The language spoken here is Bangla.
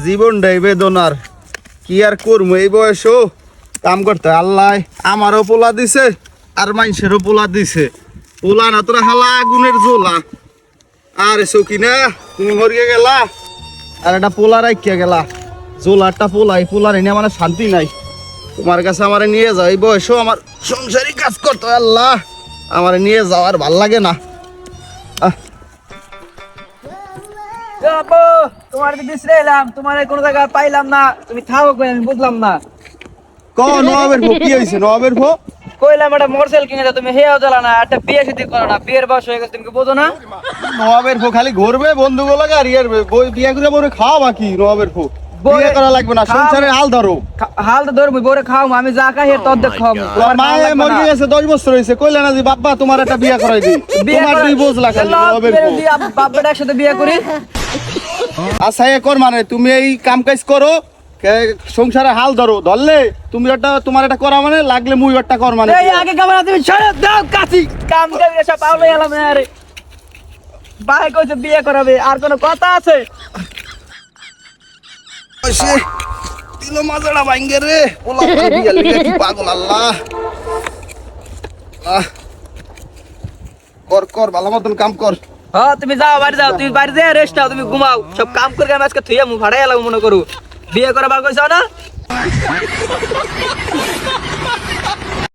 জীবনটাই বেদনার, কি আর করবো এই বয়সও কাম করতে। আল্লাহ আমারও পোলা দিছে আর মানুষেরও পোলা দিছে। পোলা না তোরা হালা আগুনের জ্বলা। আর সকিনা তুমি মরিয়ে গেলা আর একটা পোলা রাখিয়া গেলা। জ্বলারটা পোলাই, পোলার এনে আমার শান্তি নাই। তোমার কাছে আমারে নিয়ে যাও, এই বয়সেও আমার সংসারী কাজ করতে হয়। আল্লাহ আমারে নিয়ে যাও, আর ভাল লাগে না। তোমার বিশ্রে এলাম, তোমার কোনো জায়গা পাইলাম না, তুমি থাকো কই আমি বুঝলাম না। নবাবের ভো কি হয়েছে? নবাবের ভো কইলাম একটা মোটরসাইকেল কিনে দাও, তুমি হেয়াও জ্বালা না, একটা বিয়ে শাদী করো না, বিয়ের বয়স হয়ে গেছে, তুমি কি বোঝো না? নবাবের ভো খালি ঘুরবে বন্ধুগুলো আর ইয়েরবে বিয়ে করে বলে খাওয়া বাকি। নবাবের ভো বিয়ে করা লাগবে না, সংসারে হাল ধরো। হাল তো ধরবো, বরে খাও, আমি যা খাই তোর দেখ খাও। তোমার মায়ে মরে গেছে 10 বছর হয়েছে, কইলে না যে বাপ্পা তোমার একটা বিয়ে করাই দি। তোমার দুই বোঝলা খালি নবাবের ভো। বাপের একসাথে বিয়ে করি। আচ্ছা এ কর, মানে তুমি এই কাম কাজ করো, সংসারে হাল ধরো। ধরলে তুমি একটা তোমার একটা করা মানে, লাগলে মুই একটা কর মানে। এই আগে ক্যামেরা তুমি ছেড়ে দাও কাছি, কাম করে সব পাওলে এলাম। আরে ভাই কইছে বিয়ে করাবে, আর কোনো কথা আছে? সে দিলো মাজাটা ভাঙ্গে রে, ওলা করে বিয়ে লিগে কি পাগল। আল্লাহ কর কর, ভালো মতন কাম কর। হ্যাঁ তুমি যাও, বাড়ি যাও, তুমি বাড়ি যেয়ে রেস্ট নাও, তুমি ঘুমাও। সব কাম করে আমি আজকে থুইয়া মু ভাড়াই এলাম মনে করু। বিয়ে করাবার কইছো না?